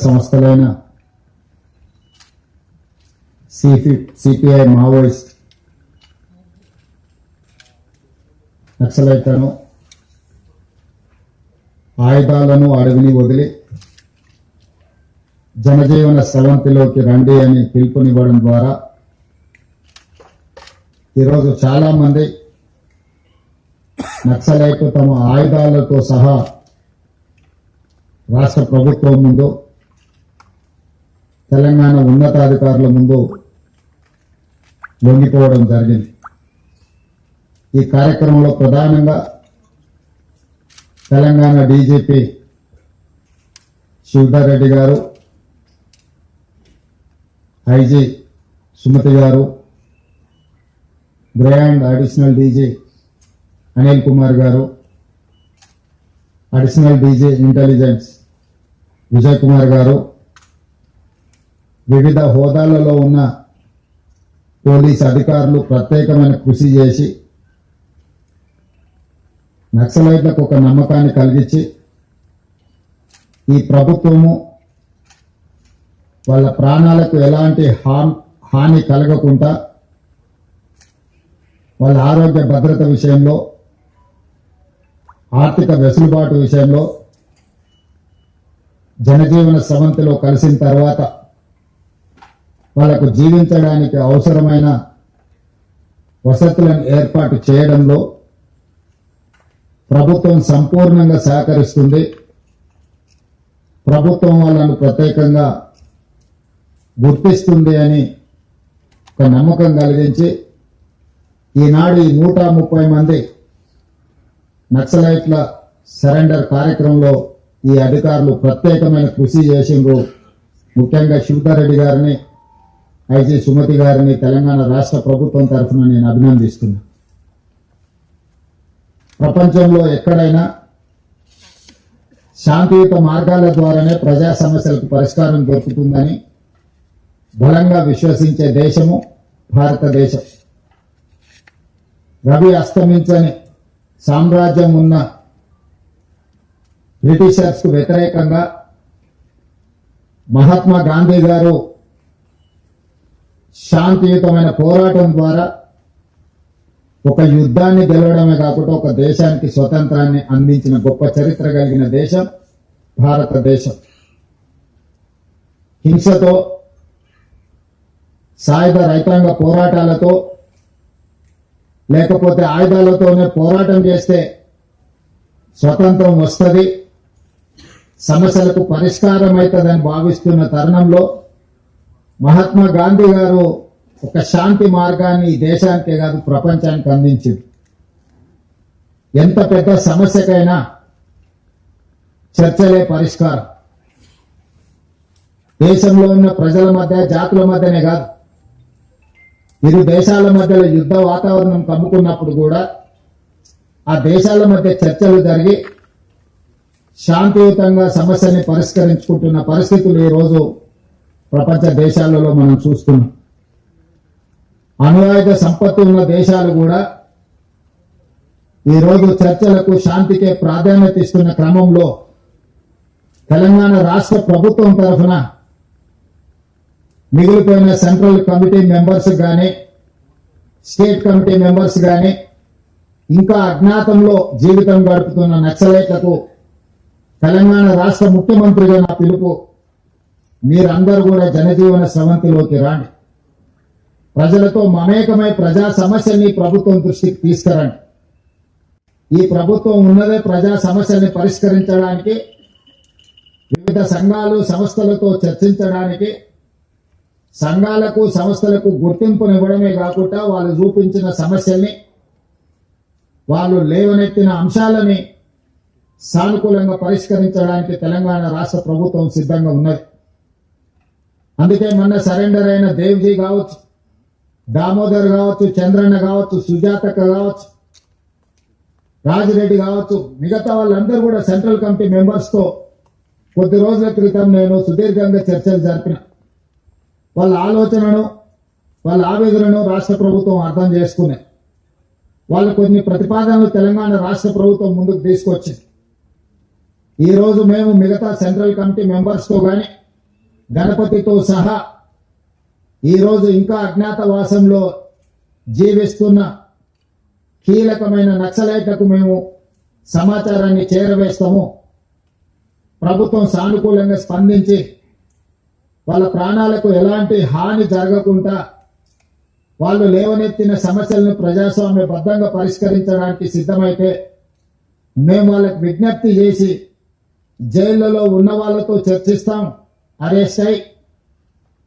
సంస్థలైన CPI Maoist నక్సలైట్లను ఆయుధాలను అడవిని వదిలి జనజీవన స్రవంతిలోకి రండి అని పిలుపునివ్వడం ద్వారా ఈరోజు చాలా మంది నక్సలైట్ తమ ఆయుధాలతో సహా రాష్ట్ర ప్రభుత్వం ముందు తెలంగాణ ఉన్నతాధికారుల ముందు లొంగిపోవడం జరిగింది. ఈ కార్యక్రమంలో ప్రధానంగా తెలంగాణ డీజీపీ శివధర్ రెడ్డి గారు, ఐజీ సుమతి గారు, grand additional DG Anil Kumar గారు, additional DG intelligence Vijay Kumar గారు, వివిధ హోదాలలో ఉన్న పోలీస్ అధికారులు ప్రత్యేకమైన కృషి చేసి నక్సలైట్లకు ఒక నమ్మకాన్ని కలిగించి ఈ ప్రభుత్వము వాళ్ళ ప్రాణాలకు ఎలాంటి హాని కలగకుండా వాళ్ళ ఆరోగ్య భద్రత విషయంలో, ఆర్థిక వెసులుబాటు విషయంలో జనజీవన స్రవంతిలో కలిసిన తర్వాత వాళ్ళకు జీవించడానికి అవసరమైన వసతులను ఏర్పాటు చేయడంలో ప్రభుత్వం సంపూర్ణంగా సహకరిస్తుంది. ప్రభుత్వం వాళ్ళను ప్రత్యేకంగా గుర్తిస్తుంది అని ఒక నమ్మకం కలిగించి ఈనాడు ఈ 130 మంది నక్సలైట్ల సరెండర్ కార్యక్రమంలో ఈ అధికారులు ప్రత్యేకమైన కృషి చేసిండ్రు. ముఖ్యంగా శివధర్ రెడ్డి గారిని, ఐజీ సుమతి గారిని తెలంగాణ రాష్ట్ర ప్రభుత్వం తరఫున నేను అభినందిస్తున్నా. ప్రపంచంలో ఎక్కడైనా శాంతియుత మార్గాల ద్వారానే ప్రజా సమస్యలకు పరిష్కారం దొరుకుతుందని బలంగా విశ్వసించే దేశము భారతదేశం. రవి అస్తమించని సామ్రాజ్యం ఉన్న బ్రిటిషర్స్ కు వ్యతిరేకంగా మహాత్మా గాంధీ గారు శాంతియుతమైన పోరాటం ద్వారా ఒక యుద్ధాన్ని గెలవడమే కాకుండా ఒక దేశానికి స్వతంత్రాన్ని అందించిన గొప్ప చరిత్ర కలిగిన దేశం భారతదేశం. హింసతో, సాయుధ రైతాంగ పోరాటాలతో, లేకపోతే ఆయుధాలతోనే పోరాటం చేస్తే స్వతంత్రం వస్తుంది, సమస్యలకు పరిష్కారం అవుతుందని భావిస్తున్న తరుణంలో మహాత్మా గాంధీ గారు ఒక శాంతి మార్గాన్ని ఈ దేశానికే కాదు ప్రపంచానికి అందించింది. ఎంత పెద్ద సమస్యకైనా చర్చలే పరిష్కారం. దేశంలో ఉన్న ప్రజల మధ్య, జాతుల మధ్యనే కాదు, ఇరు దేశాల మధ్యలో యుద్ధ వాతావరణం కమ్ముకున్నప్పుడు కూడా ఆ దేశాల మధ్య చర్చలు జరిగి శాంతియుతంగా సమస్యని పరిష్కరించుకుంటున్న పరిస్థితులు ఈరోజు ప్రపంచ దేశాలలో మనం చూస్తున్నాం. అణువాయుధ సంపత్తి ఉన్న దేశాలు కూడా ఈరోజు చర్చలకు, శాంతికే ప్రాధాన్యత ఇస్తున్న క్రమంలో తెలంగాణ రాష్ట్ర ప్రభుత్వం తరఫున మిగిలిపోయిన సెంట్రల్ కమిటీ మెంబర్స్ కానీ, స్టేట్ కమిటీ మెంబర్స్ కానీ, ఇంకా అజ్ఞాతంలో జీవితం గడుపుతున్న నక్సలైట్లకు తెలంగాణ రాష్ట్ర ముఖ్యమంత్రిగా నా పిలుపు, మీరందరూ కూడా జనజీవన స్రవంతిలోకి రాండి. ప్రజలతో మమేకమై ప్రజా సమస్యల్ని ప్రభుత్వం దృష్టికి తీసుకురండి. ఈ ప్రభుత్వం ఉన్నదే ప్రజా సమస్యల్ని పరిష్కరించడానికి, వివిధ సంఘాలు, సంస్థలతో చర్చించడానికి, సంఘాలకు, సంస్థలకు గుర్తింపునివ్వడమే కాకుండా వాళ్ళు చూపించిన సమస్యల్ని, వాళ్ళు లేవనెత్తిన అంశాలని సానుకూలంగా పరిష్కరించడానికి తెలంగాణ రాష్ట్ర ప్రభుత్వం సిద్ధంగా ఉన్నది. అందుకే మొన్న సరెండర్ అయిన దేవ్జీ కావచ్చు, దామోదర్ కావచ్చు, చంద్రన్న కావచ్చు, సుజాతక్క కావచ్చు, రాజిరెడ్డి కావచ్చు, మిగతా వాళ్ళందరూ కూడా సెంట్రల్ కమిటీ మెంబర్స్ తో కొద్ది రోజుల క్రితం నేను సుదీర్ఘంగా చర్చలు జరిపిన. వాళ్ళ ఆలోచనను, వాళ్ళ ఆవేదనను రాష్ట్ర ప్రభుత్వం అర్థం చేసుకునే వాళ్ళు కొన్ని ప్రతిపాదనలు తెలంగాణ రాష్ట్ర ప్రభుత్వం ముందుకు తీసుకొచ్చింది. ఈ రోజు మేము మిగతా సెంట్రల్ కమిటీ మెంబర్స్ తో గాని, గణపతితో సహా ఈరోజు ఇంకా అజ్ఞాతవాసంలో జీవిస్తున్న కీలకమైన నక్సలైట్లకు మేము సమాచారాన్ని చేరవేస్తాము. ప్రభుత్వం సానుకూలంగా స్పందించి వాళ్ళ ప్రాణాలకు ఎలాంటి హాని జరగకుండా వాళ్ళు లేవనెత్తిన సమస్యలను ప్రజాస్వామ్యబద్ధంగా పరిష్కరించడానికి సిద్ధమైతే మేము వాళ్ళకు విజ్ఞప్తి చేసి జైళ్లలో ఉన్న వాళ్ళతో చర్చిస్తాం. అరెస్ట్ అయి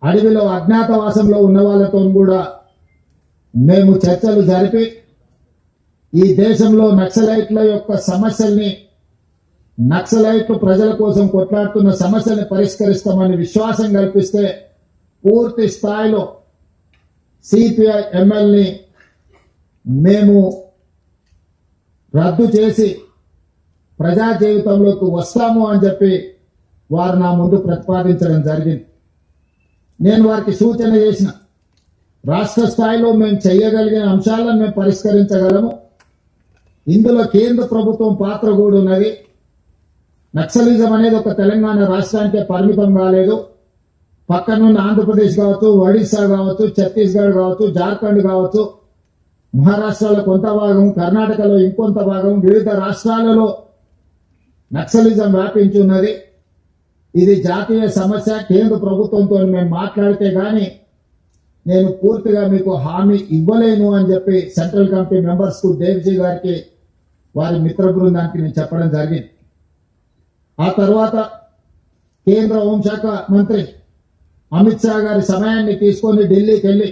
అడవిలో అజ్ఞాతవాసంలో ఉన్న వాళ్ళతో కూడా మేము చర్చలు జరిపి ఈ దేశంలో నక్సలైట్ల యొక్క సమస్యల్ని, నక్సలైట్లు ప్రజల కోసం కొట్లాడుతున్న సమస్యల్ని పరిష్కరిస్తామని విశ్వాసం కల్పిస్తే పూర్తి స్థాయిలో సిపిఐ ఎమ్మెల్యేని మేము రద్దు చేసి ప్రజా జీవితంలోకి వస్తాము అని చెప్పి వారు నా ముందు ప్రతిపాదించడం జరిగింది. నేను వారికి సూచన చేసిన రాష్ట్ర స్థాయిలో మేము చేయగలిగిన అంశాలను మేము పరిష్కరించగలము. ఇందులో కేంద్ర ప్రభుత్వం పాత్ర కూడా ఉన్నది. నక్సలిజం అనేది ఒక తెలంగాణ రాష్ట్రానికే పరిమితం కాలేదు. పక్కనున్న ఆంధ్రప్రదేశ్ కావచ్చు, ఒడిశా కావచ్చు, ఛత్తీస్గఢ్ కావచ్చు, జార్ఖండ్ కావచ్చు, మహారాష్ట్రలో కొంత భాగం, కర్ణాటకలో ఇంకొంత భాగం, వివిధ రాష్ట్రాలలో నక్సలిజం వ్యాపించి ఉన్నది. ఇది జాతీయ సమస్య. కేంద్ర ప్రభుత్వంతో మేము మాట్లాడితే గాని నేను పూర్తిగా మీకు హామీ ఇవ్వలేను అని చెప్పి సెంట్రల్ కమిటీ మెంబర్స్ కు దేవ్జీ గారికి వారి మిత్ర బృందానికి నేను చెప్పడం జరిగింది. ఆ తర్వాత కేంద్ర హోంశాఖ మంత్రి అమిత్ షా గారి సమయాన్ని తీసుకొని ఢిల్లీకి వెళ్లి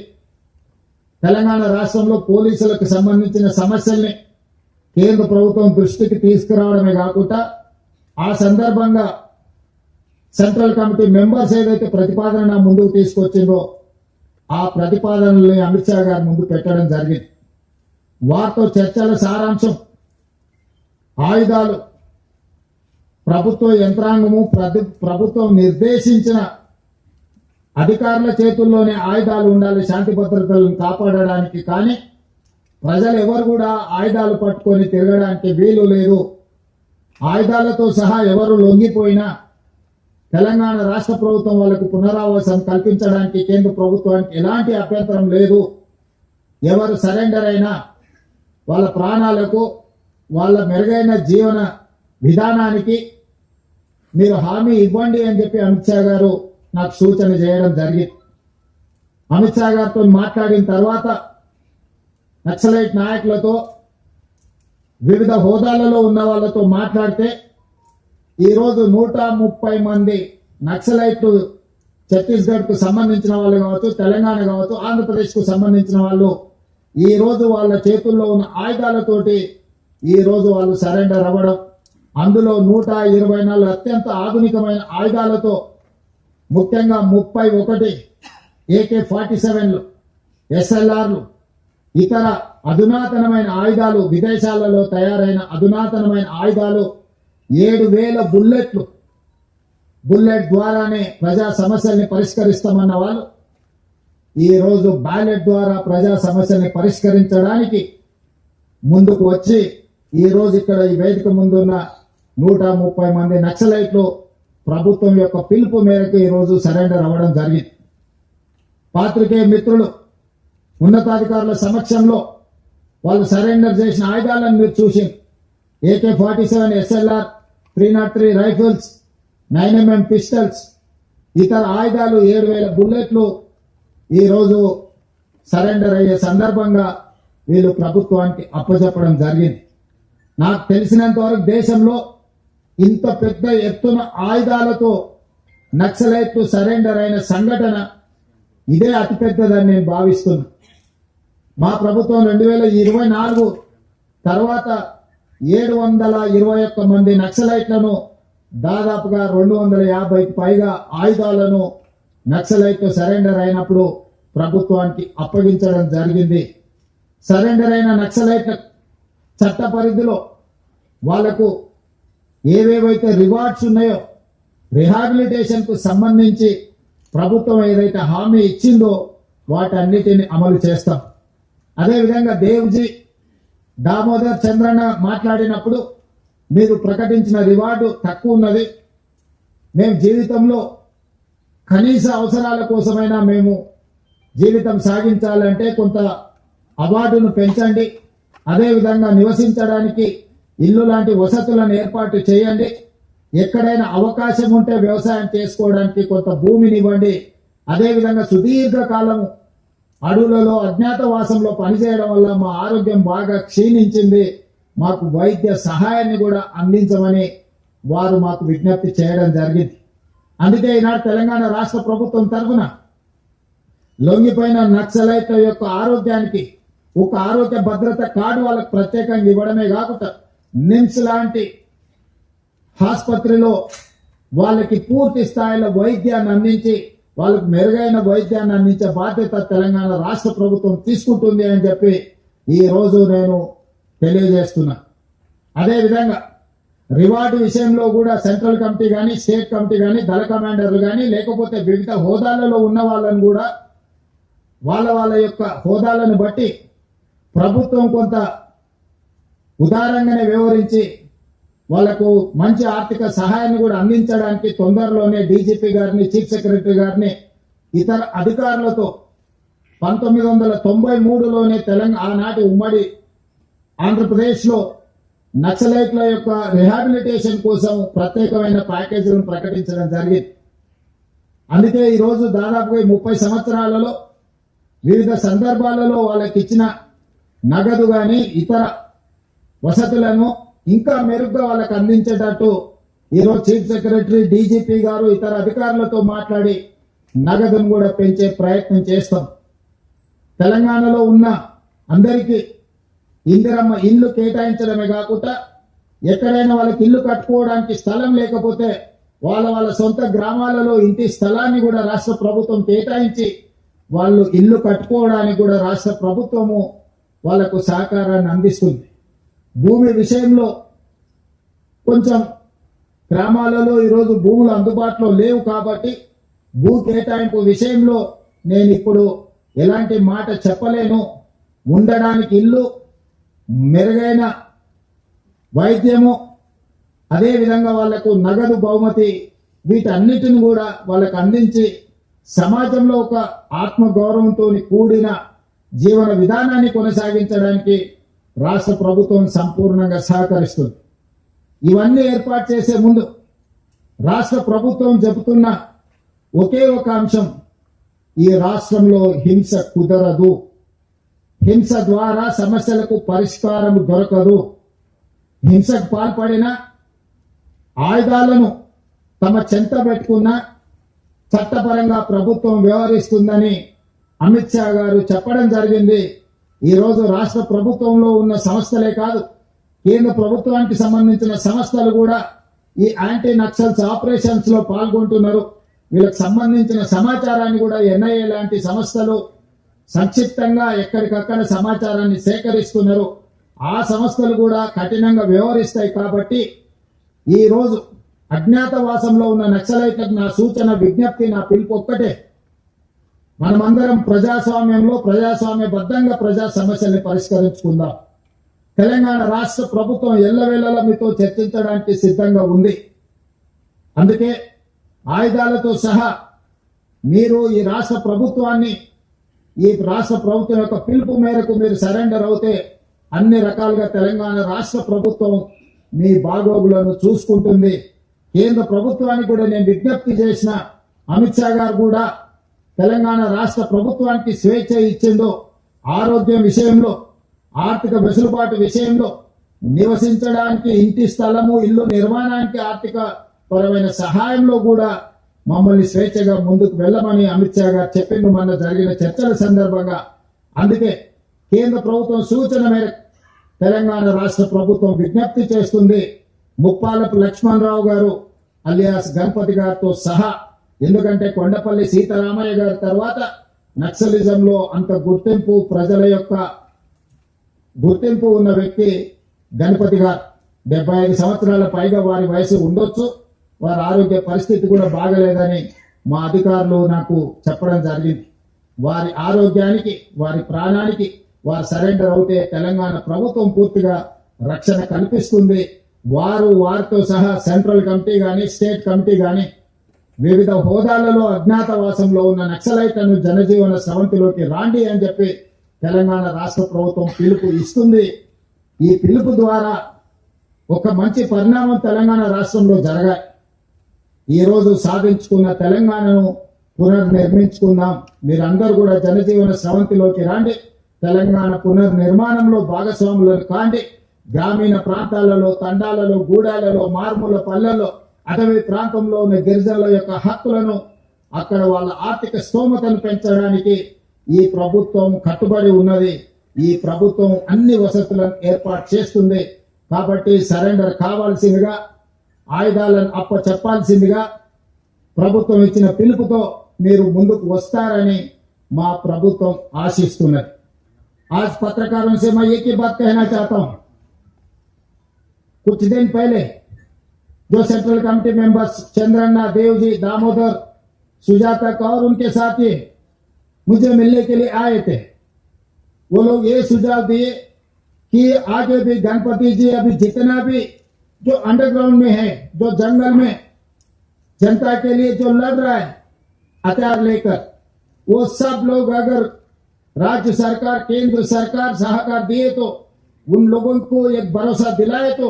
తెలంగాణ రాష్ట్రంలో పోలీసులకు సంబంధించిన సమస్యల్ని కేంద్ర ప్రభుత్వం దృష్టికి తీసుకురావడమే కాకుండా ఆ సందర్భంగా సెంట్రల్ కమిటీ మెంబర్స్ ఏదైతే ప్రతిపాదన ముందుకు తీసుకొచ్చిందో ఆ ప్రతిపాదనల్ని అమిత్ షా గారి ముందు పెట్టడం జరిగింది. వారితో చర్చల సారాంశం ఆయుధాలు ప్రభుత్వ యంత్రాంగము, ప్రభుత్వం నిర్దేశించిన అధికారుల చేతుల్లోనే ఆయుధాలు ఉండాలి శాంతి భద్రతలను కాపాడడానికి. కానీ ప్రజలు ఎవరు కూడా ఆయుధాలు పట్టుకొని తిరగడానికి వీలు లేదు. ఆయుధాలతో సహా ఎవరు లొంగిపోయినా తెలంగాణ రాష్ట్ర ప్రభుత్వం వాళ్ళకు పునరావాసం కల్పించడానికి కేంద్ర ప్రభుత్వానికి ఎలాంటి అభ్యంతరం లేదు. ఎవరు సరెండర్ అయినా వాళ్ళ ప్రాణాలకు, వాళ్ళ మెరుగైన జీవన విధానానికి మీరు హామీ ఇవ్వండి అని చెప్పి అమిత్ షా గారు నాకు సూచన చేయడం జరిగింది. అమిత్ షా గారితో మాట్లాడిన తర్వాత నక్సలైట్ నాయకులతో, వివిధ హోదాలలో ఉన్న వాళ్ళతో మాట్లాడితే ఈరోజు 130 మంది నక్సలైట్లు ఛత్తీస్గఢ్ కు సంబంధించిన వాళ్ళు కావచ్చు, తెలంగాణ కావచ్చు, ఆంధ్రప్రదేశ్ కు సంబంధించిన వాళ్ళు ఈ రోజు వాళ్ళ చేతుల్లో ఉన్న ఆయుధాలతోటి ఈ రోజు వాళ్ళు సరెండర్ అవ్వడం, అందులో 124 అత్యంత ఆధునికమైన ఆయుధాలతో, ముఖ్యంగా 31 AK-47లు, SLRలు, ఇతర అధునాతనమైన ఆయుధాలు, విదేశాలలో తయారైన అధునాతనమైన ఆయుధాలు, 7,000 బుల్లెట్లు, బుల్లెట్ ద్వారానే ప్రజా సమస్యల్ని పరిష్కరిస్తామన్న వాళ్ళు ఈ రోజు బ్యాలెట్ ద్వారా ప్రజా సమస్యల్ని పరిష్కరించడానికి ముందుకు వచ్చి ఈ రోజు ఇక్కడ ఈ వేదిక ముందున్న 130 మంది నక్సలైట్లు ప్రభుత్వం యొక్క పిలుపు మేరకు ఈ రోజు సరెండర్ అవ్వడం జరిగింది. పాత్రికేయ మిత్రులు, ఉన్నతాధికారుల సమక్షంలో వాళ్ళు సరెండర్ చేసిన ఆయుధాలను మీరు చూసి AK-47 SLR, 303 rifles, 9mm pistols, ఇతర ఆయుధాలు, 7,000 బుల్లెట్లు ఈ రోజు సరెండర్ అయ్యే సందర్భంగా వీళ్ళు ప్రభుత్వానికి అప్పచెప్పడం జరిగింది. నాకు తెలిసినంత వరకు దేశంలో ఇంత పెద్ద ఎత్తున ఆయుధాలతో నక్సలైట్లు సరెండర్ అయిన సంఘటన ఇదే అతిపెద్దదని నేను భావిస్తున్నా. మా ప్రభుత్వం 2024 తర్వాత 721 మంది నక్సలైట్లను, దాదాపుగా 250కి పైగా ఆయుధాలను నక్సలైట్లు సరెండర్ అయినప్పుడు ప్రభుత్వానికి అప్పగించడం జరిగింది. సరెండర్ అయిన నక్సలైట్ల చట్ట పరిధిలో వాళ్లకు ఏవేవైతే రివార్డ్స్ ఉన్నాయో, రిహాబిలిటేషన్ కు సంబంధించి ప్రభుత్వం ఏదైతే హామీ ఇచ్చిందో వాటన్నిటిని అమలు చేస్తాం. అదేవిధంగా దేవ్జీ, దామోదర్ చంద్రన్న మాట్లాడినప్పుడు మీరు ప్రకటించిన రివార్డు తక్కువ ఉన్నది, మేము జీవితంలో కనీస అవసరాల కోసమైనా మేము జీవితం సాగించాలంటే కొంత అవార్డును పెంచండి, అదేవిధంగా నివసించడానికి ఇల్లు లాంటి వసతులను ఏర్పాటు చేయండి, ఎక్కడైనా అవకాశం ఉంటే వ్యవసాయం చేసుకోవడానికి కొంత భూమిని ఇవ్వండి, అదేవిధంగా సుదీర్ఘకాలం అడవులలో అజ్ఞాతవాసంలో పనిచేయడం వల్ల మా ఆరోగ్యం బాగా క్షీణించింది, మాకు వైద్య సహాయాన్ని కూడా అందించమని వారు మాకు విజ్ఞప్తి చేయడం జరిగింది. అందుకే ఈనాడు తెలంగాణ రాష్ట్ర ప్రభుత్వం తరఫున లొంగిపోయిన నక్సలైట్ల యొక్క ఆరోగ్యానికి ఒక ఆరోగ్య భద్రత కార్డు వాళ్ళకు ప్రత్యేకంగా ఇవ్వడమే కాకుండా నిమ్స్ లాంటి ఆసుపత్రిలో వాళ్ళకి పూర్తి స్థాయిలో వైద్యాన్ని అందించి వాళ్ళకు మెరుగైన వైద్యాన్ని అందించే బాధ్యత తెలంగాణ రాష్ట్ర ప్రభుత్వం తీసుకుంటుంది అని చెప్పి ఈ రోజు నేను తెలియజేస్తున్నా. అదేవిధంగా రివార్డు విషయంలో కూడా సెంట్రల్ కమిటీ కానీ స్టేట్ కమిటీ కానీ దళ కమాండర్లు కానీ లేకపోతే వివిధ హోదాలలో ఉన్న వాళ్ళని కూడా వాళ్ళ యొక్క హోదాలను బట్టి ప్రభుత్వం కొంత ఉదారంగానే వ్యవహరించి వాళ్లకు మంచి ఆర్థిక సహాయాన్ని కూడా అందించడానికి తొందరలోనే డీజీపీ గారిని, చీఫ్ సెక్రటరీ గారిని, ఇతర అధికారులతో 1993లోనే ఆనాటి ఉమ్మడి ఆంధ్రప్రదేశ్లో నక్సలైట్ల యొక్క రిహాబిలిటేషన్ కోసం ప్రత్యేకమైన ప్యాకేజీలను ప్రకటించడం జరిగింది. అందుకే ఈరోజు దాదాపుగా 30 సంవత్సరాలలో వివిధ సందర్భాలలో వాళ్ళకి ఇచ్చిన నగదు కానీ ఇతర వసతులను ఇంకా మెరుగ్గా వాళ్ళకి అందించేటట్టు ఈరోజు చీఫ్ సెక్రటరీ, డీజీపీ గారు ఇతర అధికారులతో మాట్లాడి నగదును కూడా పెంచే ప్రయత్నం చేస్తాం. తెలంగాణలో ఉన్న అందరికీ ఇందిరమ్మ ఇల్లు కేటాయించడమే కాకుండా ఎక్కడైనా వాళ్ళకి ఇల్లు కట్టుకోవడానికి స్థలం లేకపోతే వాళ్ళ సొంత గ్రామాలలో ఇంటి స్థలాన్ని కూడా రాష్ట్ర ప్రభుత్వం కేటాయించి వాళ్ళు ఇల్లు కట్టుకోవడానికి కూడా రాష్ట్ర ప్రభుత్వము వాళ్లకు సహకారాన్ని అందిస్తుంది. భూమి విషయంలో కొంచెం గ్రామాలలో ఈరోజు భూములు అందుబాటులో లేవు కాబట్టి భూ కేటాయింపు విషయంలో నేను ఇప్పుడు ఎలాంటి మాట చెప్పలేను. ఉండడానికి ఇల్లు, మెరుగైన వైద్యము, అదేవిధంగా వాళ్లకు నగదు బహుమతి, వీటన్నిటిని కూడా వాళ్ళకు అందించి సమాజంలో ఒక ఆత్మగౌరవంతో కూడిన జీవన విధానాన్ని కొనసాగించడానికి రాష్ట్ర ప్రభుత్వం సంపూర్ణంగా సహకరిస్తుంది. ఇవన్నీ ఏర్పాటు చేసే ముందు రాష్ట్ర ప్రభుత్వం చెబుతున్న ఒకే ఒక అంశం, ఈ రాష్ట్రంలో హింస కుదరదు, హింస ద్వారా సమస్యలకు పరిష్కారం దొరకదు, హింసకు పాల్పడిన ఆయుధాలను తమ చెంత పెట్టుకున్న చట్టపరంగా ప్రభుత్వం వ్యవహరిస్తుందని అమిత్ షా గారు చెప్పడం జరిగింది. ఈరోజు రాష్ట్ర ప్రభుత్వంలో ఉన్న సంస్థలే కాదు, కేంద్ర ప్రభుత్వానికి సంబంధించిన సంస్థలు కూడా ఈ యాంటీ నక్సల్స్ ఆపరేషన్స్ లో పాల్గొంటున్నారు. వీళ్ళకి సంబంధించిన సమాచారాన్ని కూడా ఎన్ఐఏ లాంటి సంస్థలు సంక్షిప్తంగా ఎక్కడికక్కడ సమాచారాన్ని సేకరిస్తున్నారు. ఆ సంస్థలు కూడా కఠినంగా వ్యవహరిస్తాయి. కాబట్టి ఈ రోజు అజ్ఞాతవాసంలో ఉన్న నక్సలైట్లకు నా సూచన, విజ్ఞప్తి, నా పిలుపు ఒక్కటే, మనమందరం ప్రజాస్వామ్యంలో ప్రజాస్వామ్యబద్ధంగా ప్రజా సమస్యల్ని పరిష్కరించుకుందాం. తెలంగాణ రాష్ట్ర ప్రభుత్వం ఎల్లవేళలా మీతో చర్చించడానికి సిద్ధంగా ఉంది. అందుకే ఆయుధాలతో సహా మీరు ఈ రాష్ట్ర ప్రభుత్వం యొక్క పిలుపు మేరకు మీరు సరెండర్ అవుతే అన్ని రకాలుగా తెలంగాణ రాష్ట్ర ప్రభుత్వం మీ బాగోగులను చూసుకుంటుంది. కేంద్ర ప్రభుత్వానికి కూడా నేను విజ్ఞప్తి చేసిన, అమిత్ షా గారు కూడా తెలంగాణ రాష్ట్ర ప్రభుత్వానికి స్వేచ్ఛ ఇచ్చిందో, ఆరోగ్యం విషయంలో, ఆర్థిక వెసులుబాటు విషయంలో, నివసించడానికి ఇంటి స్థలము, ఇల్లు నిర్మాణానికి ఆర్థిక పరమైన సహాయంలో కూడా మమ్మల్ని స్వేచ్ఛగా ముందుకు వెళ్ళమని అమిత్ షా గారు చెప్పిండు మొన్న జరిగిన చర్చల సందర్భంగా. అందుకే కేంద్ర ప్రభుత్వం సూచన మేరకు తెలంగాణ రాష్ట్ర ప్రభుత్వం విజ్ఞప్తి చేస్తుంది, ముప్పాలపు లక్ష్మణరావు గారు అలియాస్ గణపతి గారితో సహా, ఎందుకంటే కొండపల్లి సీతారామయ్య గారి తర్వాత నక్సలిజంలో అంత గుర్తింపు, ప్రజల యొక్క గుర్తింపు ఉన్న వ్యక్తి గణపతి గారు. 75 సంవత్సరాల పైగా వారి వయసు ఉండొచ్చు, వారి ఆరోగ్య పరిస్థితి కూడా బాగలేదని మా అధికారులు నాకు చెప్పడం జరిగింది. వారి ఆరోగ్యానికి, వారి ప్రాణానికి వారు సరెండర్ అవుతే తెలంగాణ ప్రభుత్వం పూర్తిగా రక్షణ కల్పిస్తుంది. వారితో సహా సెంట్రల్ కమిటీ కానీ స్టేట్ కమిటీ కానీ వివిధ హోదాలలో అజ్ఞాతవాసంలో ఉన్న నక్సలైట్లను జనజీవన స్రవంతిలోకి రాండి అని చెప్పి తెలంగాణ రాష్ట్ర ప్రభుత్వం పిలుపు ఇస్తుంది. ఈ పిలుపు ద్వారా ఒక మంచి పరిణామం తెలంగాణ రాష్ట్రంలో జరగాలి. ఈరోజు సాధించుకున్న తెలంగాణను పునర్నిర్మించుకుందాం. మీరందరూ కూడా జనజీవన స్రవంతిలోకి రాండి. తెలంగాణ పునర్నిర్మాణంలో భాగస్వాములను కాండి. గ్రామీణ ప్రాంతాలలో, తండాలలో, గూడాలలో, మారుమూల పల్లెల్లో, అటవీ ప్రాంతంలో ఉన్న గిరిజనుల యొక్క హక్కులను, అక్కడ వాళ్ళ ఆర్థిక స్తోమతను పెంచడానికి ఈ ప్రభుత్వం కట్టుబడి ఉన్నది. ఈ ప్రభుత్వం అన్ని వసతులను ఏర్పాటు చేస్తుంది. కాబట్టి సరెండర్ కావాల్సిందిగా, ఆయుధాలను అప్పచెప్పాల్సిందిగా ప్రభుత్వం ఇచ్చిన పిలుపుతో మీరు ముందుకు వస్తారని మా ప్రభుత్వం ఆశిస్తున్నది. आज पत्रकारों से मैं एक ही बात कहना चाहता हूं. कुछ दिन पहले जो central committee members Chandranna, Devji, Damodar, Sujata Kaur उनके साथी मुझे मिलने के लिए आए थे. वो लोग ये सुझाव दिए कि आगे भी गणपति जी अभी जितना भी जो अंडरग्राउंड में है, जो जंगल में जनता के लिए जो लड़ रहा है हथियार लेकर, वो सब लोग अगर राज्य सरकार, केंद्र सरकार सहकार दिए तो, उन लोगों को एक भरोसा दिलाए तो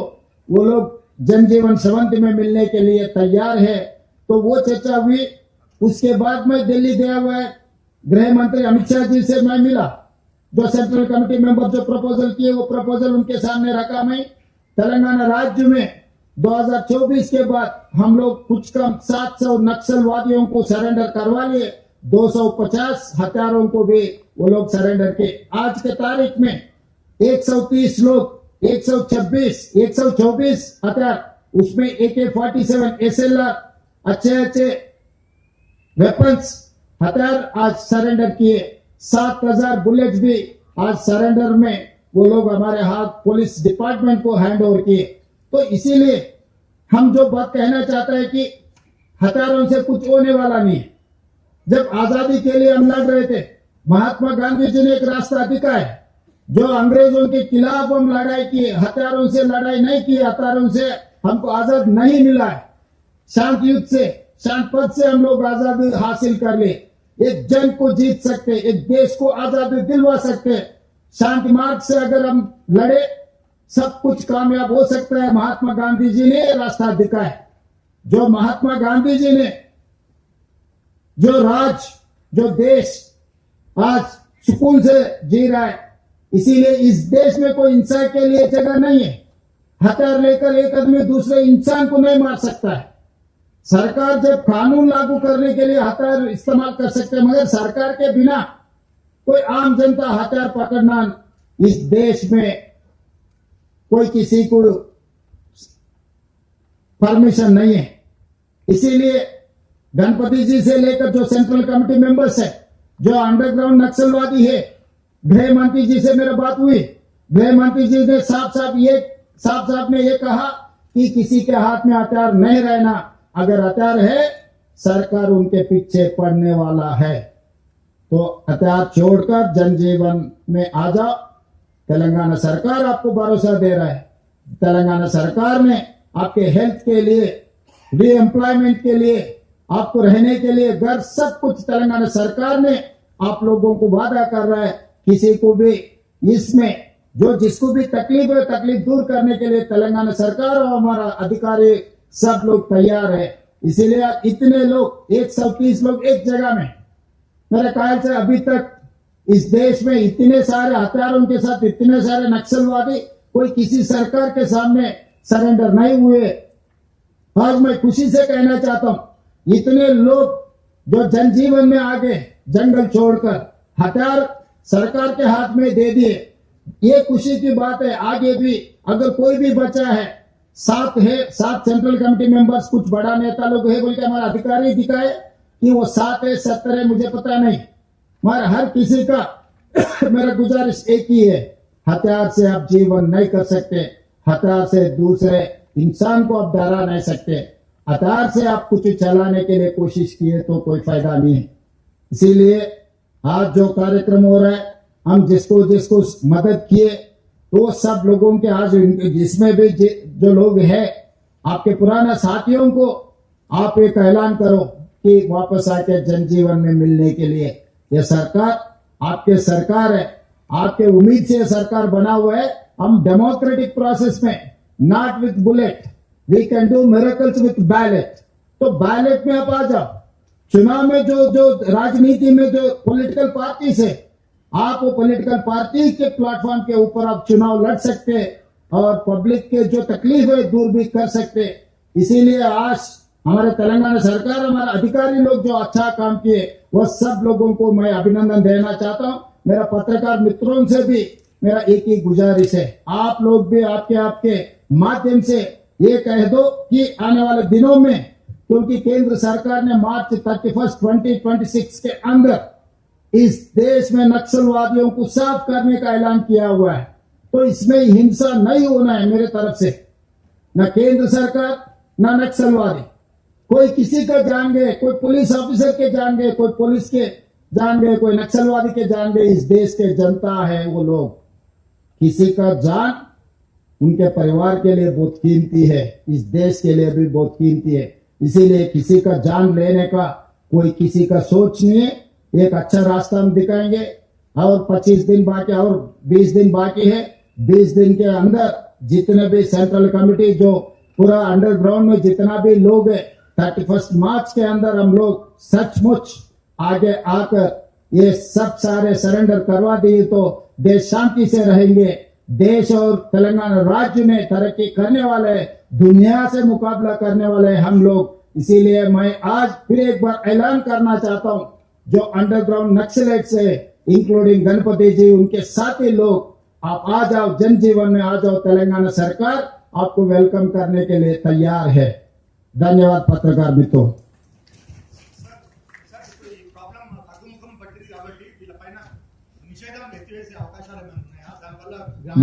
वो लोग जनजीवन स्रवंति में मिलने के लिए तैयार है. तो वो चर्चा हुई. उसके बाद में दिल्ली गया हुआ है, गृह मंत्री अमित शाह जी से मैं मिला. जो सेंट्रल कमेटी मेंबर जो प्रपोजल किए वो प्रपोजल उनके सामने रखा. मैं तेलंगाना राज्य में 2024 के बाद हम लोग कुछ कम 700 नक्सलवादियों को सरेंडर करवा लिए. 250 हथियारों को भी वो लोग सरेंडर के. आज के तारीख में 130 लोग, 124 हथियार, उसमें AK-47, SLR, अच्छे वेपन्स हथियार आज सरेंडर किए. 7000 बुलेट्स भी आज सरेंडर में वो लोग हमारे हाथ पुलिस डिपार्टमेंट को हैंड ओवर किए. तो इसीलिए हम जो बात कहना चाहते हैं कि हथियारों से कुछ होने वाला नहीं है. जब आजादी के लिए हम लड़ रहे थे, महात्मा गांधी जी ने एक रास्ता दिखाया. जो अंग्रेजों के खिलाफ हम लड़ाई की, हथियारों से लड़ाई नहीं की, हथियारों से हमको आजाद नहीं मिला है. शांत युद्ध से, शांत पद से हम लोग आजादी हासिल कर ले. एक जंग को जीत सकते, एक देश को आजादी दिलवा सकते. शांति मार्ग से अगर हम लड़े सब कुछ कामयाब हो सकता है. महात्मा गांधी जी ने रास्ता दिखाया. जो महात्मा गांधी जी ने जो देश आज सुकून से जी रहा है, इसीलिए इस देश में कोई इंसान के लिए जगह नहीं है. हथियार लेकर एक आदमी दूसरे इंसान को नहीं मार सकता है. सरकार जब कानून लागू करने के लिए हथियार इस्तेमाल कर सकते हैं, मगर सरकार के बिना कोई आम जनता हथियार पकड़ना इस देश में कोई किसी को परमिशन नहीं है. इसीलिए गणपति जी से लेकर जो सेंट्रल कमेटी मेंबर्स है, जो अंडरग्राउंड नक्सलवादी है, गृह मंत्री जी से मेरा बात हुई. गृह मंत्री जी ने साफ ने ये कहा कि किसी के हाथ में हथियार नहीं रहना. अगर हथियार है, सरकार उनके पीछे पड़ने वाला है. तो हथियार छोड़कर जनजीवन में आ जाओ. तेलंगाना सरकार आपको भरोसा दे रहा है. तेलंगाना सरकार ने आपके हेल्थ के लिए, री एम्प्लॉयमेंट के लिए, आपको रहने के लिए घर, सब कुछ तेलंगाना सरकार ने आप लोगों को वादा कर रहा है. किसी को भी इसमें जो जिसको भी तकलीफ है, तकलीफ दूर करने के लिए तेलंगाना सरकार और हमारा अधिकारी सब लोग तैयार है. इसीलिए इतने लोग 130 लोग एक जगह में, मेरे ख्याल से अभी तक इस देश में इतने सारे हथियारों के साथ इतने सारे नक्सलवादी कोई किसी सरकार के सामने सरेंडर नहीं हुए. आज मैं खुशी से कहना चाहता हूं, इतने लोग जो जनजीवन में आ गए, जंगल छोड़कर हथियार सरकार के हाथ में दे दिए, ये खुशी की बात है. आगे भी अगर कोई भी बचा है, 7 सेंट्रल कमेटी मेंबर्स, कुछ बड़ा नेता लोग है बोल के हमारा अधिकारी दिखाए कि वो 7 है 70 है, मुझे पता नहीं. मगर हर किसी का मेरा गुजारिश एक ही है, हथियार से आप जीवन नहीं कर सकते. हथियार से दूसरे इंसान को आप डरा नहीं सकते. हथियार से आप कुछ चलाने के लिए कोशिश किए तो कोई फायदा नहीं है. इसीलिए आज जो कार्यक्रम हो रहा है, हम जिसको मदद किए तो सब लोगों के आज जिसमें भी जो लोग हैं, आपके पुराना साथियों को आप एक ऐलान करो कि वापस आके जनजीवन में मिलने के लिए ये सरकार आपके सरकार है, आपके उम्मीद से ये सरकार बना हुआ है। हम डेमोक्रेटिक प्रोसेस में not with bullet we can do miracles with ballot. तो बैलेट में आप आ जाओ। चुनाव में जो राजनीति में जो पॉलिटिकल पार्टी से आप वो पॉलिटिकल पार्टी के प्लेटफॉर्म के ऊपर आप चुनाव लड़ सकते और पब्लिक के जो तकलीफ है दूर भी कर सकते। इसीलिए आज हमारे तेलंगाना सरकार, हमारे अधिकारी लोग जो अच्छा काम किए वो सब लोगों को मैं अभिनंदन देना चाहता हूं। मेरा पत्रकार मित्रों से भी मेरा एक ही गुजारिश है, आप लोग भी आपके माध्यम से ये कह दो कि आने वाले दिनों में, क्योंकि केंद्र सरकार ने मार्च 31, 2026 के अंदर इस देश में नक्सलवादियों को साफ करने का ऐलान किया हुआ है, तो इसमें हिंसा नहीं होना है मेरे तरफ से। न केंद्र सरकार न नक्सलवादी, कोई किसी का जान गए, कोई पुलिस ऑफिसर के जान गए, कोई पुलिस के जान गए, कोई नक्सलवादी के जान गए, इस देश के जनता है वो लोग। किसी का जान उनके परिवार के लिए बहुत कीमती है, इस देश के लिए भी बहुत कीमती है। इसीलिए किसी का जान लेने का कोई किसी का सोच नहीं है। एक अच्छा रास्ता हम दिखाएंगे और 25 दिन बाकी और 20 दिन बाकी है। 20 दिन के अंदर जितने भी सेंट्रल कमेटी जो पूरा अंडरग्राउंड में जितना भी लोग है, 31 मार्च के अंदर हम लोग सचमुच आगे आकर ये सब सारे सरेंडर करवा दिए तो देश शांति से रहेंगे। देश और तेलंगाना राज्य में तरक्की करने वाले, दुनिया से मुकाबला करने वाले हम लोग। इसीलिए मैं आज फिर एक बार ऐलान करना चाहता हूं, जो अंडरग्राउंड नक्सलेट्स है इंक्लूडिंग गणपति जी, उनके साथी लोग, आप आ जाओ, जनजीवन में आ जाओ। तेलंगाना सरकार आपको वेलकम करने के लिए तैयार है। धन्यवाद पत्रकार मित्रों।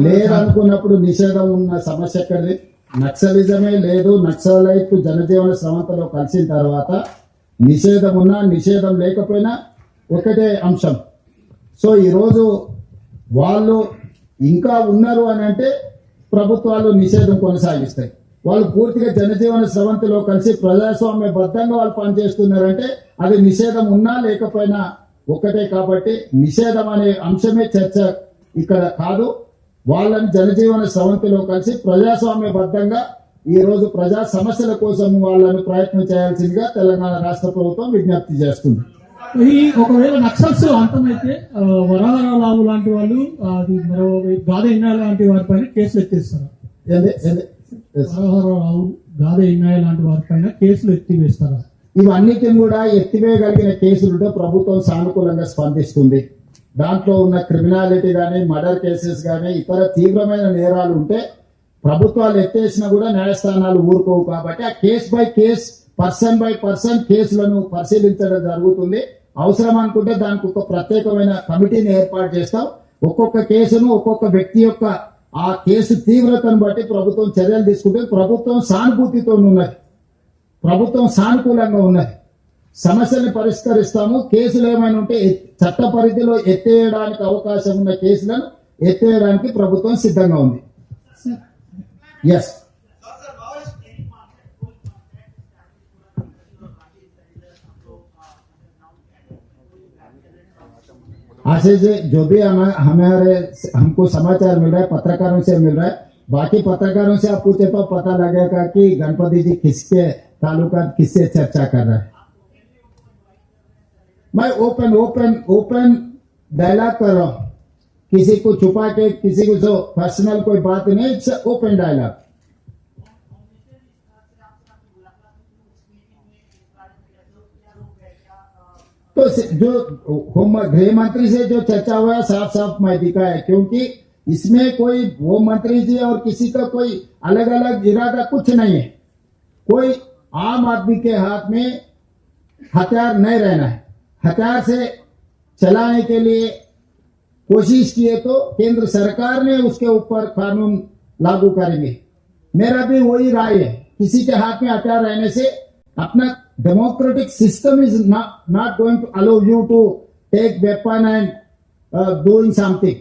లేదనుకున్నప్పుడు నిషేధం ఉన్న సమస్య ఎక్కడిది? నక్సలిజమే లేదు. నక్సలైట్ జనజీవన స్రవంతిలో కలిసిన తర్వాత నిషేధం ఉన్నా నిషేధం లేకపోయినా ఒకటే అంశం. సో ఈరోజు వాళ్ళు ఇంకా ఉన్నారు అని అంటే ప్రభుత్వాలు నిషేధం కొనసాగిస్తాయి. వాళ్ళు పూర్తిగా జనజీవన స్రవంతిలో కలిసి ప్రజాస్వామ్య బద్దంగా వాళ్ళు పనిచేస్తున్నారంటే అది నిషేధం ఉన్నా లేకపోయినా ఒకటే. కాబట్టి నిషేధం అనే అంశమే చర్చ ఇక్కడ కాదు. వాళ్ళని జనజీవన స్రవంతిలో కలిసి ప్రజాస్వామ్య బద్దంగా ఈ రోజు ప్రజా సమస్యల కోసం వాళ్ళని ప్రయత్నం చేయాల్సిందిగా తెలంగాణ రాష్ట్ర ప్రభుత్వం విజ్ఞప్తి చేస్తుంది. ఈ ఒకవేళ నక్సల్స్ అంతమైతే వరహారావు లాంటి వాళ్ళు, అది మరో గాదే ఇన్నాయ లాంటి వారిపైన కేసులు ఎత్తిస్తారు. వరహారావు, గాదే ఇన్నాయ లాంటి వారిపైన కేసులు ఎత్తివేస్తారా? ఇవన్నిటిని కూడా ఎత్తివేయగలిగిన కేసులుంటే ప్రభుత్వం సానుకూలంగా స్పందిస్తుంది. దాంట్లో ఉన్న క్రిమినాలిటీ కానీ, మర్డర్ కేసెస్ కానీ, ఇతర తీవ్రమైన నేరాలు ఉంటే ప్రభుత్వాలు ఎత్తేసినా కూడా న్యాయస్థానాలు ఊరుకోవు. కాబట్టి ఆ case by case, person by person కేసులను పరిశీలించడం జరుగుతుంది. అవసరం అనుకుంటే దానికి ఒక ప్రత్యేకమైన కమిటీని ఏర్పాటు చేస్తాం. ఒక్కొక్క కేసును ఒక్కొక్క వ్యక్తి యొక్క ఆ కేసు తీవ్రతను బట్టి ప్రభుత్వం చర్యలు తీసుకుంటే ప్రభుత్వం సానుభూతితో ఉన్నది, ప్రభుత్వం సానుకూలంగా ఉన్నది. సమస్యల్ని పరిష్కరిస్తాము. కేసులు ఏమైనా ఉంటే చట్ట పరిధిలో ఎత్తేయడానికి అవకాశం ఉన్న కేసులను ఎత్తేయడానికి ప్రభుత్వం సిద్ధంగా ఉంది. ఎస్, आशीष जी, जो भी हमारे हमको समाचार मिल रहा है पत्रकारों से मिल रहा है, बाकी पत्रकारों से आप पूछे तो पता लगेगा कि गणपति जी किसके तालुका किससे चर्चा कर रहा है. मैं ओपन डायलॉग कर रहा हूं, किसी को छुपा के किसी को जो पर्सनल कोई बात नहीं, इट्स ओपन डायलॉग. तो जो गृह मंत्री से जो चर्चा हुआ है साफ साफ मैं दिखा है, क्योंकि इसमें कोई होम मंत्री जी और किसी का कोई अलग अलग इरादा कुछ नहीं है. कोई आम आदमी के हाथ में हथियार नहीं रहना है. हथियार से चलाने के लिए कोशिश किए तो केंद्र सरकार ने उसके ऊपर कानून लागू करेंगे. मेरा भी वही राय है. किसी के हाथ में हथियार रहने से अपना democratic system is not going to allow you to take weapon and doing something.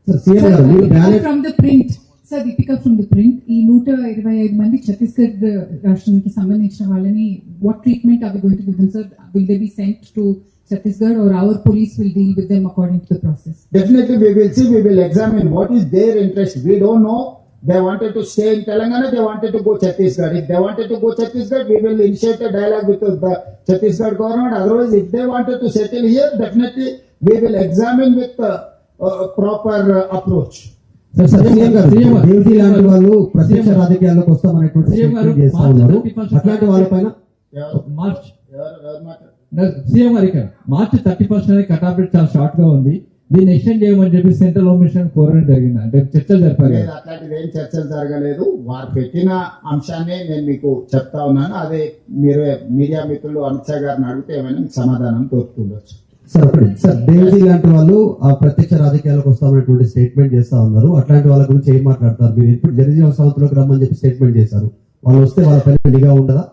From the print, sir Deepika from the print. ఈ 125 మంది ఛత్తీస్గఢ్ రాష్ట్రానికి సంబంధించిన వాళ్ళని what treatment are we going to give them sir? Will they be sent to Chhattisgarh or our police will deal with them according to the process? Definitely we will see, we will examine what is their interest. We don't know. They wanted to stay in Telangana, they wanted to go Chhattisgarh. If they wanted to go Chhattisgarh, we will initiate a dialogue with the Chhattisgarh government. Otherwise, if they wanted to settle here, definitely we will examine with proper approach. Sir CM గారు దేవజీ లాంటి వాళ్ళు ప్రత్యక్ష రాజకీయాల్లోకి వస్తామనేటువంటి CM గారు statement చేస్తా ఉన్నారు. అట్లాంటి వాళ్ళపైన మార్చ్ ఎవరు మాట? సీఎం గారు ఇక్కడ మార్చ్ 31st అనేది కటాఫ్ డేట్ చాలా షార్ట్ గా ఉంది. దీన్ని ఎక్స్టెండ్ చేయమని చెప్పి సెంట్రల్ హోమ్ మినిస్టర్ కోరడం జరిగింది. అంటే చర్చలు జరిపారు. లేదు, అట్లాంటిది ఏం చర్చలు జరగలేదు. వారు పెట్టిన అంశాన్ని నేను మీకు చెప్తా ఉన్నాను. అదే మీరు మీడియా మిత్రులు అమిత్ షా గారిని అడిగితే ఏమైనా మీకు సమాధానం దొరుకుతుండొచ్చు. సార్ ఒకటి సార్ దేవజీ లాంటి వాళ్ళు ఆ ప్రత్యక్ష రాజకీయాలకు వస్తామనేటువంటి స్టేట్మెంట్ చేస్తా ఉన్నారు. అట్లాంటి వాళ్ళ గురించి ఏం మాట్లాడతారు? మీరు ఇప్పుడు జనజీవన సంస్థలోకి రమ్మని చెప్పి స్టేట్మెంట్ చేశారు. వాళ్ళు వస్తే వాళ్ళ పైన నిఘా ఉండదా?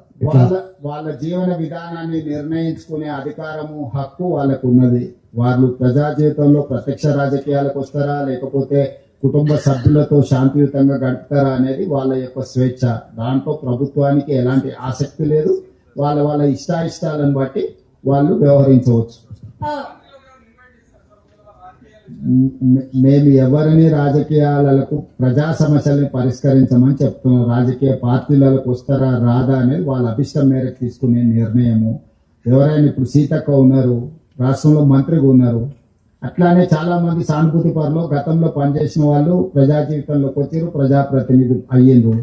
వాళ్ళ జీవన విధానాన్ని నిర్ణయించుకునే అధికారము, హక్కు వాళ్ళకు ఉన్నది. వాళ్ళు ప్రజా జీవితంలో ప్రత్యక్ష రాజకీయాలకు వస్తారా లేకపోతే కుటుంబ సభ్యులతో శాంతియుతంగా గడుపుతారా అనేది వాళ్ళ యొక్క స్వేచ్ఛ. దాంట్లో ప్రభుత్వానికి ఎలాంటి ఆసక్తి లేదు. వాళ్ళ ఇష్టాయిష్టాలను బట్టి వాళ్ళు వ్యవహరించవచ్చు. మేము ఎవరిని రాజకీయాలకు ప్రజా సమస్యల్ని పరిష్కరించమని చెప్తున్నాం. రాజకీయ పార్టీలకు వస్తారా రాదా అనేది వాళ్ళ అభిష్టం మేరకు తీసుకునే నిర్ణయము. ఎవరైనా ఇప్పుడు సీతక్క ఉన్నారు, రాష్ట్రంలో మంత్రిగా ఉన్నారు. అట్లానే చాలా మంది సానుభూతి పరులు గతంలో పనిచేసిన వాళ్ళు ప్రజా జీవితంలోకి వచ్చారు, ప్రజాప్రతినిధులు అయ్యిండ్రు.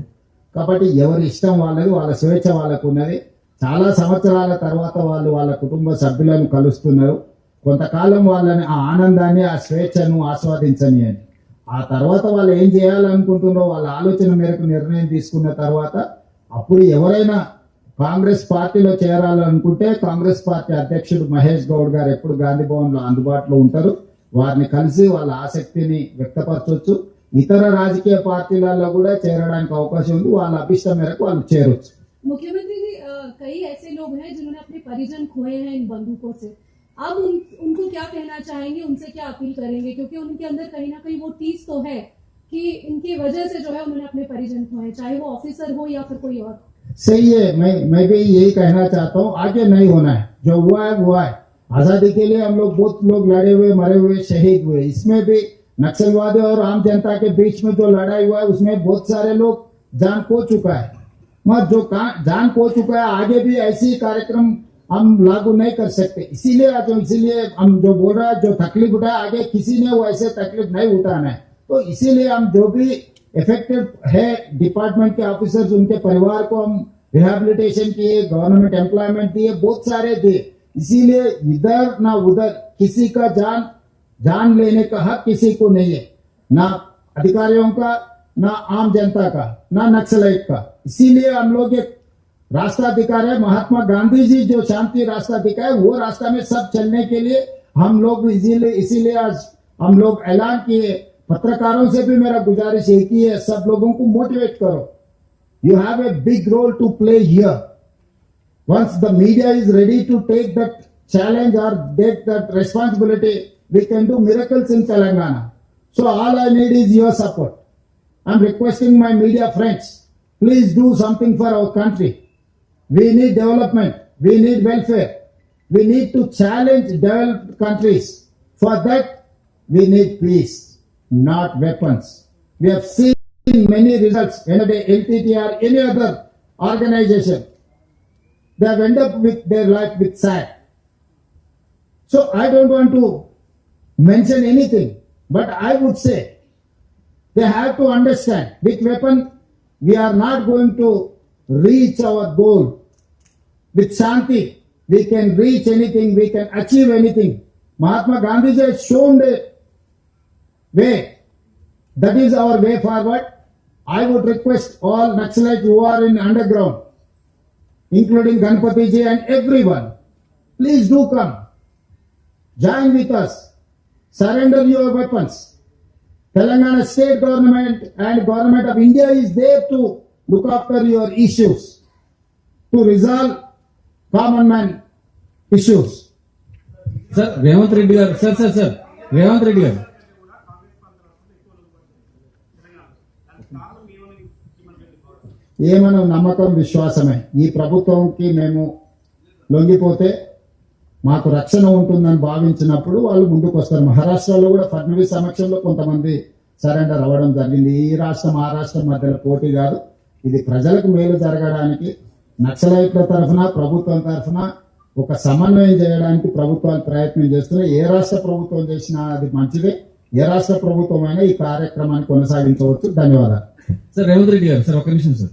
కాబట్టి ఎవరి ఇష్టం వాళ్ళది, వాళ్ళ స్వేచ్ఛ వాళ్ళకు ఉన్నది. చాలా సంవత్సరాల తర్వాత వాళ్ళు వాళ్ళ కుటుంబ సభ్యులను కలుస్తున్నారు. కొంతకాలం వాళ్ళని ఆ ఆనందాన్ని, ఆ స్వేచ్ఛను ఆస్వాదించని అని. ఆ తర్వాత వాళ్ళు ఏం చేయాలనుకుంటున్నారో వాళ్ళ ఆలోచన మేరకు నిర్ణయం తీసుకున్న తర్వాత అప్పుడు ఎవరైనా కాంగ్రెస్ పార్టీలో చేరాలనుకుంటే కాంగ్రెస్ పార్టీ అధ్యక్షుడు మహేష్ గౌడ్ గారు ఎప్పుడు గాంధీ భవన్ లో అందుబాటులో ఉంటారు. వారిని కలిసి వాళ్ళ ఆసక్తిని వ్యక్తపరచవచ్చు. ఇతర రాజకీయ పార్టీలలో కూడా చేరడానికి అవకాశం ఉంది. వాళ్ళ అభిష్టం మేరకు వాళ్ళు చేరొచ్చు. मुख्यमंत्री जी, कई ऐसे लोग हैं जिन्होंने अपने परिजन खोए हैं इन बंदूकों से. आप उनको क्या कहना चाहेंगे, उनसे क्या अपील करेंगे? क्योंकि उनके अंदर कहीं ना कहीं वो टीस तो है कि इनकी वजह से जो है उन्होंने अपने परिजन खोए, चाहे वो ऑफिसर हो या फिर कोई और. सही है, मैं भी यही कहना चाहता हूँ. आगे नहीं होना है, जो हुआ है हुआ है. आजादी के लिए हम लोग बहुत लोग लड़े हुए, मरे हुए, शहीद हुए. इसमें भी नक्सलवादी और आम जनता के बीच में जो लड़ाई हुआ है उसमें बहुत सारे लोग जान खो चुका है. मगर जो जान खो चुका है, आगे भी ऐसी कार्यक्रम हम लागू नहीं कर सकते. इसीलिए हम जो बोल रहे हैं, जो तकलीफ उठाए, आगे किसी ने वो ऐसे तकलीफ नहीं उठाना है. तो इसीलिए हम जो भी इफेक्टेड है डिपार्टमेंट के ऑफिसर्स, उनके परिवार को हम रिहेबिलिटेशन किए, गवर्नमेंट एम्प्लॉयमेंट दिए, बहुत सारे दिए. इसीलिए इधर ना उधर किसी का जान लेने का हक किसी को नहीं है, ना अधिकारियों का, ना आम जनता का, ना नक्सलाइट का. इसीलिए हम लोग एक रास्ता दिखा रहे. महात्मा गांधी जी जो शांति रास्ता दिखाए, वो रास्ता में सब चलने के लिए हम लोग इसीलिए आज हम लोग ऐलान किए. पत्रकारों से भी मेरा गुजारिश है कि सब लोगों को मोटिवेट करो. You have a big role to play here. Once the media is ready to take that challenge or take that responsibility, we can do miracles in Telangana. So all I need is your support. I'm requesting my media friends, please do something for our country. We need development. We need welfare. We need to challenge developed countries. For that, we need peace, not weapons. We have seen many results when the LTT or any other organization, they have ended up with their life with sad. So I don't want to mention anything, but I would say they have to understand with weapon we are not going to reach our goal. With Shanti, we can reach anything, we can achieve anything. Mahatma Gandhi has shown the way. That is our way forward. I would request all Naxalites who are in underground, including Ganpati ji and everyone, please do come. Join with us. Surrender your weapons. Telangana state government and government of India is there to look after your issues, to resolve common man issues. Sir Revanth Reddy గారు, sir Revanth Reddy గారు ఏమన్నా నమ్మకం విశ్వాసమే. ఈ ప్రభుత్వంకి మేము లొంగిపోతే మాకు రక్షణ ఉంటుందని భావించినప్పుడు వాళ్ళు ముందుకు వస్తారు. మహారాష్ట్రలో కూడా ఫడ్నవీస్ సమక్షంలో కొంతమంది సరెండర్ అవ్వడం జరిగింది. ఈ రాష్ట్రం ఆ రాష్ట్రం మధ్యలో పోటీ కాదు, ఇది ప్రజలకు మేలు జరగడానికి నక్సలైట్ల తరఫున ప్రభుత్వం తరఫున ఒక సమన్వయం చేయడానికి ప్రభుత్వాలు ప్రయత్నం చేస్తున్నాయి. ఏ రాష్ట్ర ప్రభుత్వం చేసినా అది మంచిదే. ఏ రాష్ట్ర ప్రభుత్వం అయినా ఈ కార్యక్రమాన్ని కొనసాగించవచ్చు. ధన్యవాదాలు. సార్ రేవంత్ రెడ్డి గారు, సార్ ఒక నిమిషం సార్.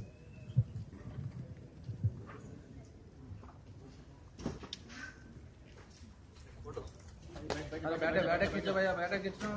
बैठे बैठे खींचो भैया, बैठे खींचो।